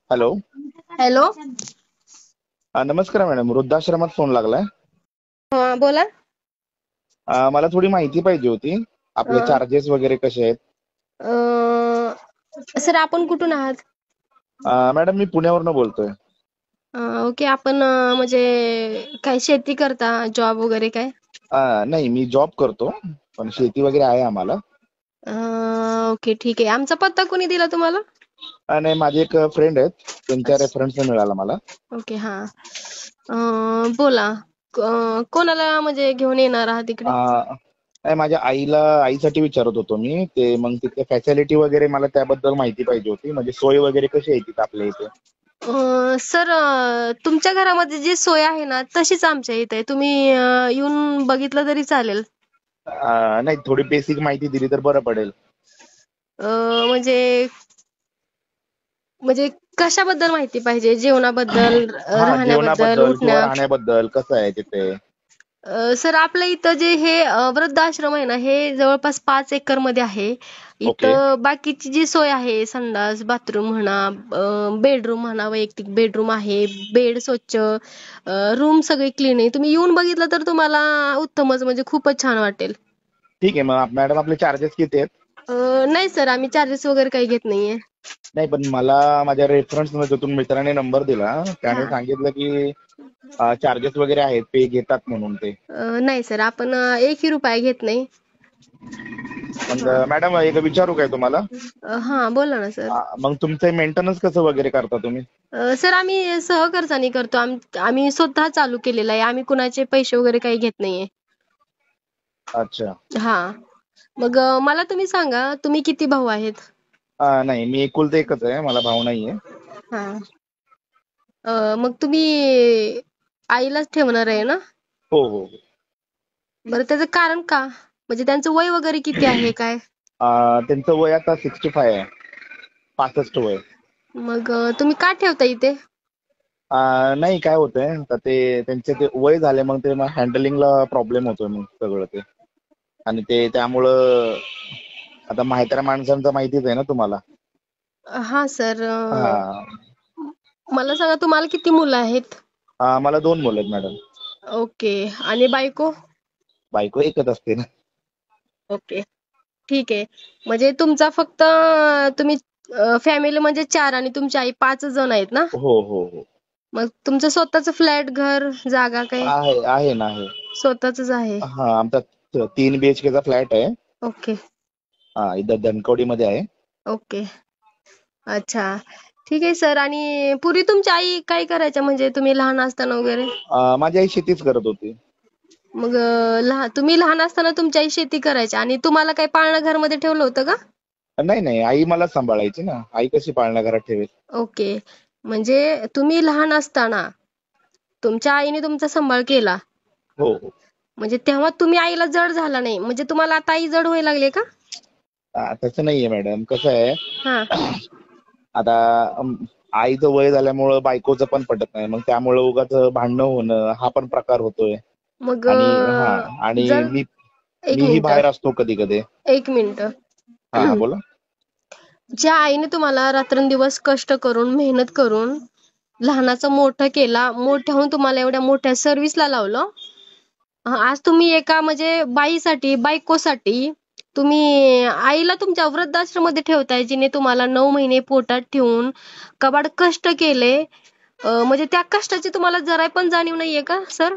Hello. Hello. नमस्कार madam, वृद्धाश्रमात phone लागलाय. हा बोला. मला थोडी माहिती पाहिजे होती. आपले अं, चार्जेस वगैरे कसे आहेत? सर आपण कुठून आहात? मॅडम मी पुण्यावरनं बोलतोय. ओके. आपण म्हणजे काय शेती करता, जॉब वगैरे काय? नाही, मी जॉब करतो, पण शेती वगैरे आहे आम्हाला. ओके ठीक आहे. आमचा पत्ता कोणी दिला तुम्हाला? नाही, माझे एक फ्रेंड आहेत, त्यांच्या अच्छा. रेफरन्सने मिळाला मला. ओके. हा. बोला. कोणाला म्हणजे घेऊन येणार आहात इकडे? नाही, माझ्या आईसाठी विचारत होतो मी. ते मग तिथे फॅसिलिटी वगैरे मला त्याबद्दल माहिती पाहिजे होती. म्हणजे सोय वगैरे कशी आहे तिथे आपल्या इथे? सर, तुमच्या घरामध्ये जी सोय आहे ना तशीच आमच्या इथे आहे. तुम्ही येऊन बघितलं तरी चालेल. नाही, थोडी बेसिक माहिती दिली तर बरं पडेल. म्हणजे म्हणजे कशाबद्दल माहिती पाहिजे? जेवणाबद्दल, राहण्याबद्दल, जेवणाबद्दल किंवा उठण्या राहण्याबद्दल कसं आहे तिथे? सर, आपल्या इथं जे हे वृद्धाश्रम आहे ना, हे जवळपास 5 एकर मध्ये आहे. ओके. इथं बाकीची जी सोय आहे, संडास, बाथरूम म्हणा, बेडरूम म्हणा, वैयक्तिक बेडरूम आहे, बेड स्वच्छ, रूम सगळी क्लीन आहे. तुम्ही येऊन बघितलं तर तुम्हाला उत्तमच, म्हणजे खूपच छान वाटेल. ठीक आहे, मग मॅडम आपले चार्जेस किती आहेत? नाही सर, आम्ही चार्जेस वगैरे काही घेत नाहीये. नाही, पण मला माझ्या रेफरन्स मधून मित्राने नंबर दिला. त्याने हा. सांगितलं की चार्जेस वगैरे आहेत, पे घेतात म्हणून ते. नाही सर, आपण एकही रुपया घेत नाही. मग हा. मॅडम एक विचारू काय तुम्हाला? हा बोला ना सर. मग तुमचं मेंटेनन्स कसं वगैरे करता तुम्ही? सर, आम्ही सहखर्चाने करतो. आम्ही स्वतः चालू केलेलं आहे. आम्ही कुणाचे पैसे वगैरे काही घेत नाहीये. अच्छा. हा. मग मला तुम्ही सांगा, तुम्ही किती भाऊ आहेत? नाही, मी एकुलते एकच आहे, मला भाऊ नाहीये. हा. मग तुम्ही आईलाच ठेवणार आहे ना? हो हो हो. बरं, त्याचं कारण का? म्हणजे त्यांचं वय वगैरे किती आहे काय? त्यांचं वय आता 65 आहे, 65 वय. मग तुम्ही का ठेवता इथे? नाही, काय होतंय आता ते त्यांचे ते वय झाले, मग ते हँडलिंगला प्रॉब्लेम होतोय मग सगळं ते. आणि ते त्यामुळं आता म्हाताऱ्या माणसांचं माहितीच आहे ना तुम्हाला. हा सर. हा. मला सांगा, तुम्हाला किती मुलं आहेत? मला 2 मुलं आहेत मॅडम. ओके. आणि बायको? बायको एकच असते ना. ओके ठीक आहे. म्हणजे तुमचा फक्त तुम्ही फॅमिली म्हणजे 4 आणि तुमची आई 5 जण आहेत ना? हो हो हो. मग तुमचं स्वतःच फ्लॅट, घर, जागा काही आहे ना, आहे. स्वतःच आहे? आमचा 3 BHK चा फ्लॅट आहे. ओके. इथं धनकवडीमध्ये आहे. ओके. अच्छा ठीक आहे सर. आणि पूर्वी तुमची आई काय करायच्या, म्हणजे तुम्ही लहान असताना वगैरे? माझी आई शेतीच करत होती. मग तुम्ही लहान असताना तुमची आई शेती करायची आणि तुम्हाला काय पाळणा घरमध्ये ठेवलं होतं का? नाही नाही, आई मला सांभाळायची ना. आई कशी पाळणा घरात ठेवेल? ओके. म्हणजे तुम्ही लहान असताना तुमच्या आईने तुमचा सांभाळ केला. हो हो. म्हणजे तेव्हा तुम्ही आईला जड झाला नाही, म्हणजे तुम्हाला आता आई जड व्हायला लागली का? तसं नाहीये मॅडम, कसं आहे हा. आता आईचं वय झाल्यामुळं बायकोचं पण पटत नाही, मग त्यामुळं उगाच भांडणं होणं हा पण प्रकार होतोय. मग आणि जर एक मीही मिनिट बाहेर असतो कधी कधी. एक मिनिट हा बोला. ज्या आईने तुम्हाला रात्रंदिवस कष्ट करून, मेहनत करून लहानाचं मोठं केला, मोठ्या होऊन तुम्हाला एवढ्या मोठ्या सर्व्हिसला लावलं, आज तुम्ही एका म्हणजे बाईसाठी, बायकोसाठी तुम्ही आईला तुमच्या वृद्धाश्रममध्ये ठेवताय, जिने तुम्हाला 9 महिने पोटात ठेवून कबाड कष्ट केले. म्हणजे त्या कष्टाची तुम्हाला जरा पण जाणीव नाहीये का सर?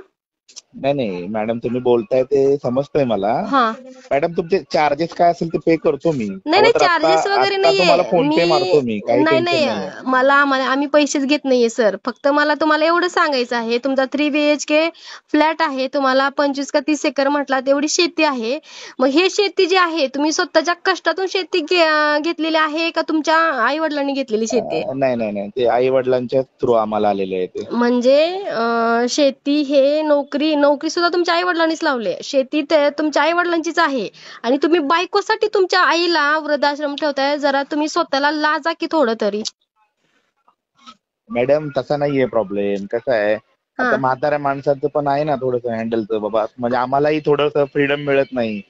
नाही नाही मॅडम, तुम्ही बोलताय ते समजतंय मला. हा. मॅडम, तुमचे चार्जेस काय असेल ते पे करतो मी. नाही हवं नाही, तर आता चार्जेस वगैरे आता तुम्हाला नाहीये. फोन पे मारतो मी, काही नाही टेन्शन नाही, नाहीये. आम्ही पैसेच घेत नाहीये सर. फक्त मला तुम्हाला एवढं सांगायचं आहे, तुमचा 3 BHK फ्लॅट आहे, तुम्हाला 25 का 30 एकर म्हटला तेवढी शेती आहे. मग हे शेती जी आहे, तुम्ही स्वतःच्या कष्टातून शेती घेतलेली आहे का तुमच्या आई वडिलांनी घेतलेली शेती आहे? नाही नाही नाही, ते आई वडिलांच्या थ्रू आम्हाला आलेले आहे ते. म्हणजे शेती हे नोकरी सुद्धा तुमच्या आई वडिलांनीच लावली. शेती तुमच्या आई वडिलांचीच आहे. आणि तुम्ही बायकोसाठी तुमच्या आईला वृद्धाश्रम ठेवताय. जरा तुम्ही स्वतःला लाजा की थोडं तरी. मॅडम, तसा नाहीये प्रॉब्लेम. कसं आहे, हा. आता म्हाताऱ्या माणसाचं पण आहे ना थोडंसं हँडलचं बाबा, म्हणजे आम्हालाही थोडंसं फ्रीडम मिळत नाही.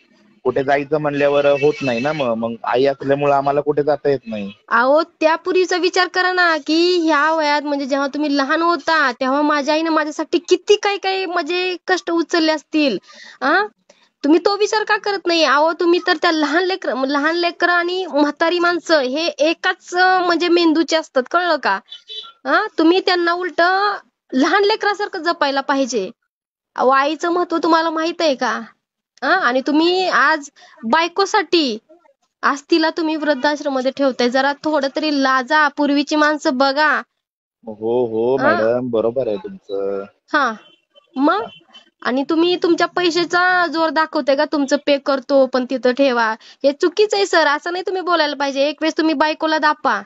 कुठे जायचं म्हणल्यावर होत नाही ना. मग मग आई असल्यामुळे आम्हाला कुठे जाता येत नाही. अहो त्या पूर्वीचा विचार करा ना, की ह्या वयात म्हणजे जेव्हा तुम्ही लहान होता तेव्हा माझ्या आईने माझ्यासाठी किती काही काही म्हणजे कष्ट उचलले असतील. आ तुम्ही तो विचार का करत नाही? अहो तुम्ही तर त्या लहान लेकर आणि म्हातारी माणसं हे एकाच म्हणजे मेंदूचे असतात, कळलं का? तुम्ही त्यांना उलट लहान लेकरासारखं जपायला पाहिजे. अहो आईचं महत्व तुम्हाला माहित आहे का? आणि तुम्ही आज बायकोसाठी आज तिला तुम्ही वृद्धाश्रममध्ये ठेवताय. जरा थोडं तरी लाजा. पूर्वीची माणसं बघा. हो हो हा मॅडम, बरोबर आहे तुमचं. हा मग आणि तुम्ही तुमच्या पैशाचा जोर दाखवताय का तुमचं पे करतो पण तिथं ठेवा. हे चुकीचं आहे सर. असं नाही तुम्ही बोलायला पाहिजे. एक वेळेस तुम्ही बायकोला दापा.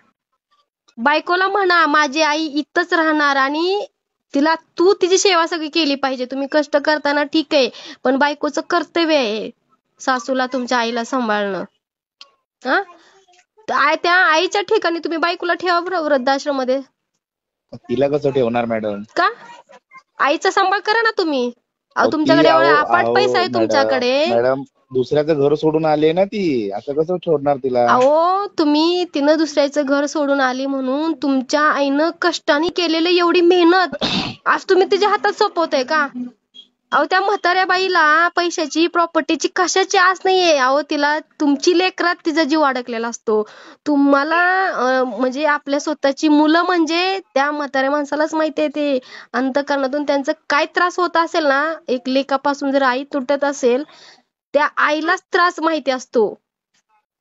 बायकोला म्हणा माझी आई इथंच राहणार आणि तिला तू तिची सेवा सगळी केली पाहिजे. तुम्ही कष्ट करताना ठीक आहे, पण बायकोचं कर्तव्य आहे सासूला तुमच्या आईला सांभाळणं. हा त्या आईच्या ठिकाणी तुम्ही बायकोला ठेवा बरं वृद्धाश्रम मध्ये. तिला कसं ठेवणार मॅडम? का? आईचा सांभाळ करा ना तुम्ही. अहो अहो ती तुमच्याकडे अहो एवढा अफाट अहो पैसा आहे मॅडम, तुमच्याकडे. मॅडम दुसऱ्याचं घर सोडून आले ना ती, असं कसं ठेवणार तिला? अहो तुम्ही तिनं दुसऱ्याचं घर सोडून आली म्हणून तुमच्या आईनं कष्टाने केलेलं एवढी मेहनत आज तुम्ही तिच्या हातात सोपवताय का? अहो त्या म्हाताऱ्या बाईला पैशाची प्रॉपर्टीची कशाची आस नाहीये. अहो तिला तुमची लेकरात तिचा जीव अडकलेला असतो. तुम्हाला म्हणजे आपल्या स्वतःची मुलं म्हणजे त्या म्हाताऱ्या माणसालाच माहिती आहे ते अंतःकरणातून त्यांचं काय त्रास होत असेल ना. एक लेकापासून जर आई तुटत असेल त्या आईलाच त्रास माहिती असतो.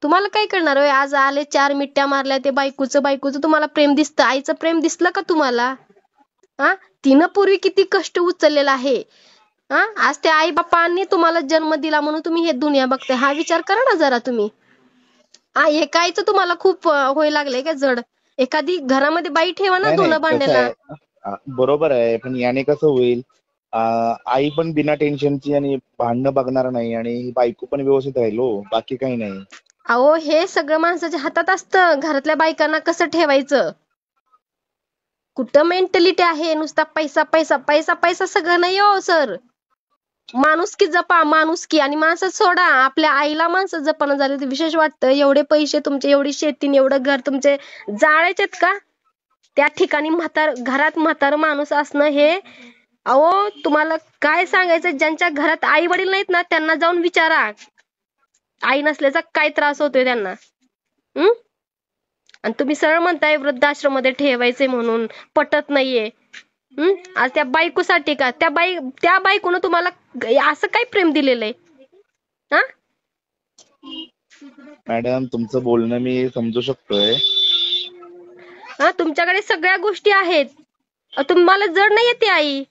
तुम्हाला काय करणार होय? आज आले 4 मिठ्या मारल्या ते बायकोचं तुम्हाला प्रेम दिसतं. आईचं प्रेम दिसलं का तुम्हाला? तिनं पूर्वी किती कष्ट उचललेला आहे. आज त्या आई बापांनी तुम्हाला जन्म दिला म्हणून तुम्ही हे दुनिया बघताय. हा विचार करा ना जरा तुम्ही. हे कायच तुम्हाला खूप होय लागलंय का जड? एखादी घरामध्ये बाई ठेवा ना नाही नाही धुणं कसं भांड्याला. आहे, बरोबर आहे, पण याने कसं होईल? आई पण बिना टेन्शनची आणि भांडणं बघणार नाही आणि बायको पण व्यवस्थित राहील हो, बाकी काही नाही. अहो हे सगळं माणसाच्या हातात असतं. घरातल्या बायकांना कसं ठेवायचं. कुठं मेंटॅलिटी आहे नुसता पैसा पैसा पैसा पैसा सगळं नाही हो सर. माणुसकी जपा माणुसकी. आणि माणसं सोडा, आपल्या आईला माणसं जपणं झाले ते विशेष वाटतं. एवढे पैसे तुमचे, एवढी शेती, एवढं घर तुमचे जाळायचेत का? त्या ठिकाणी घरात म्हातार माणूस असणं हे अहो तुम्हाला काय सांगायचं. ज्यांच्या घरात आई वडील नाहीत ना त्यांना जाऊन विचारा आई नसल्याचा काय त्रास होतोय त्यांना. आणि तुम्ही सरळ म्हणताय वृद्धाश्रम मध्ये ठेवायचे म्हणून. पटत नाहीये. आज त्या बायकोसाठी का? त्या बायकोनं तुम्हाला असं काय प्रेम दिलेलं आहे? मॅडम तुमचं बोलणं मी समजू शकतोय. तुमच्याकडे सगळ्या गोष्टी आहेत, तुम्हाला जड नाही येते आई.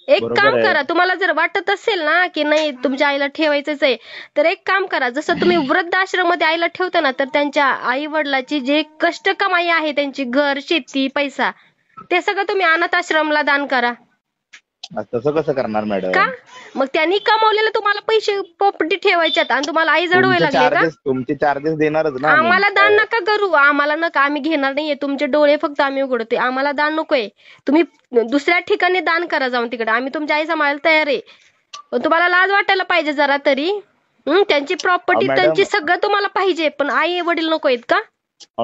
एक बरोबर काम आहे. करा, तुम्हाला जर वाटत असेल ना की नाही तुमच्या आईला ठेवायचंच आहे तर एक काम करा. जसं तुम्ही वृद्धाश्रम मध्ये आईला ठेवता ना तर त्यांच्या आई वडिलाची जे कष्ट कमाई आहे त्यांची घर शेती पैसा ते सगळं तुम्ही अनाथ आश्रमला दान करा. तसं कसं करणार का? मॅडम? मग त्यांनी कमावलेलं तुम्हाला पैसे प्रॉपर्टी ठेवायच्यात आणि तुम्हाला आई जड व्हायला लागले का? तुमचे चार्जेस देणारच ना आम्ही. आम्हाला दान नका करू. आम्हाला नका, आम्ही घेणार नाहीये. तुमचे डोळे फक्त आम्ही उघडतोय. आम्हाला दान नकोय. तुम्ही दुसऱ्या ठिकाणी दान करा जाऊन तिकडे. आम्ही तुमची आई सांभाळायला तयार आहे. पण तुम्हाला लाज वाटायला पाहिजे जरा तरी. त्यांची प्रॉपर्टी मॅडम, त्यांची सगळं तुम्हाला पाहिजे पण आई वडील नको आहेत का?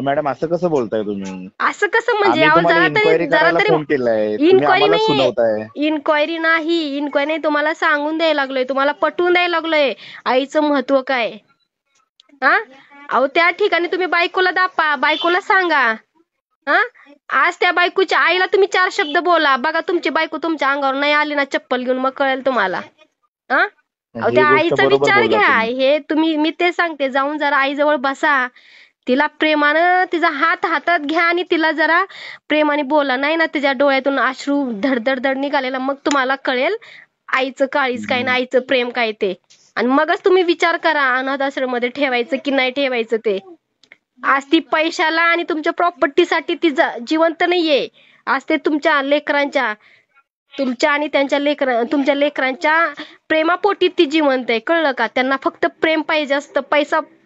मॅडम असं कसं बोलताय तुम्ही? असं कसं म्हणजे? आम्ही तुम्हाला जरा इन्क्वायरी करायला फोन केलाय, तुम्ही इन्क्वायरी आम्हाला नाही, सुनावताय. इन्क्वायरी नाही. तुम्हाला सांगून द्यायला लागलोय, तुम्हाला पटवून द्यायला लागलोय आईचं महत्व काय. अहो त्या ठिकाणी तुम्ही बायकोला दापा, बायकोला सांगा. आज त्या बायकोच्या आईला तुम्ही 4 शब्द बोला. बघा तुमची बायको तुमच्या अंगावर नाही आली ना चप्पल घेऊन मग कळेल तुम्हाला. अहो ही त्या गोष्ट आईचा बरोबर विचार बोलला घ्या. तुम्ही. हे तुम्ही, मी ते सांगते, जाऊन जरा आईजवळ बसा. तिला प्रेमानं तिचा हात हातात घ्या आणि तिला जरा प्रेमाने बोला. नाही ना तिच्या डोळ्यातून अश्रू धडधड निघालेला मग तुम्हाला कळेल आईचं काळीज काय ना आईचं प्रेम काय ते. आणि मगच तुम्ही विचार करा अनाथ आश्रम मध्ये ठेवायचं की नाही ठेवायचं ते. आज ती पैशाला आणि तुमच्या प्रॉपर्टीसाठी ती जिवंत नाहीये. आज ते तुमच्या लेकरांच्या, तुमच्या आणि तुमच्या लेकरांच्या प्रेमापोटी ती जिवंत आहे. कळलं का? त्यांना फक्त प्रेम पाहिजे असतं.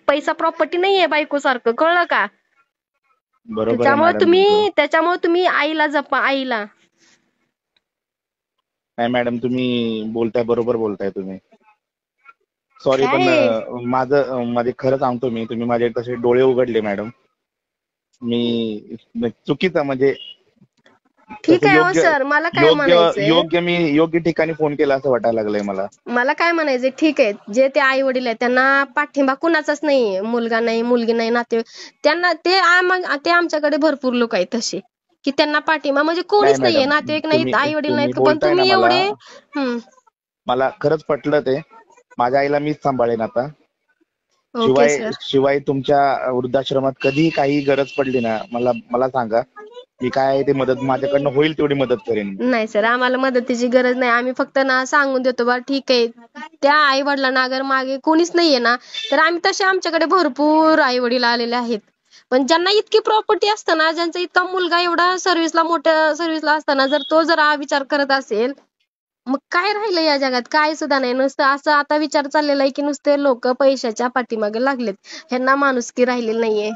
पैसा प्रॉपर्टी नाहीये बायको सारखं. कळलं का? बरोबर आहे मॅडम तुमचं. त्याच्यामुळे तुम्ही आईला जपा, आईला. नाही मॅडम तुम्ही बोलताय, बरोबर बोलताय तुम्ही. सॉरी, पण काय माझे खरं सांगतो मी, तुम्ही माझे तसे डोळे उघडले मॅडम. मी चुकीचं म्हणजे ठीक तसं आहे हो योग्य सर, मला काय योग्य म्हणायचंय, योग्य मी योग्य ठिकाणी फोन केला असं वाटायला लागलंय मला. मला काय म्हणायचंय, ठीक आहे जे ते आई वडील आहेत त्यांना पाठिंबा कुणाचाच नाहीये, मुलगा नाही मुलगी नाही नाते, त्यांना ते आमच्याकडे भरपूर लोक आहेत तसे की त्यांना पाठिंबा म्हणजे नाही कोणीच नाहीये, मॅडम, नातेवाईक नाहीत, तुम्ही आई वडील तुम्ही नाहीत, पण बोलताय ना तुम्ही मला, एवढे मला खरंच पटलं ते. माझ्या आईला मीच सांभाळेन आता. ओके शिवाय सर. शिवाय तुमच्या वृद्धाश्रमात कधी काही गरज पडली ना, मला मला सांगा. मी काय आहे ते मदत माझ्याकडनं होईल तेवढी मदत करेन मी. नाही सर, आम्हाला मदतीची गरज नाही, आम्ही फक्त ना सांगून देतो बा ठीक आहे, त्या आई वडिलांना अगर मागे कोणीच नाहीये ना, तर आम्ही तसे आमच्याकडे भरपूर आई वडील आलेले आहेत. पण ज्यांना इतकी प्रॉपर्टी असताना, ज्यांचा इतका मुलगा एवढा सर्व्हिसला मोठ्या सर्व्हिसला असताना जर तो जर हा विचार करत असेल, मग काय राहिलं या जगात, काय सुद्धा नाही. नुसतं असं आता विचार चाललेला आहे की नुसते लोक पैशाच्या पाठीमागे लागलेत, ह्यांना माणुसकी राहिलेली नाहीये.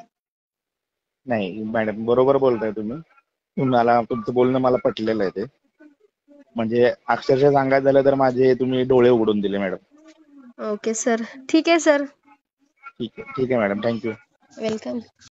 नाही मॅडम, बरोबर बोलताय तुम्ही. तुमचं बोलणं मला पटलेलं आहे ते. म्हणजे अक्षरशः सांगायचं झालं तर माझे तुम्ही डोळे उघडून दिले मॅडम. ओके सर, ठीक आहे सर. ठीक आहे मॅडम, थँक्यू. वेलकम.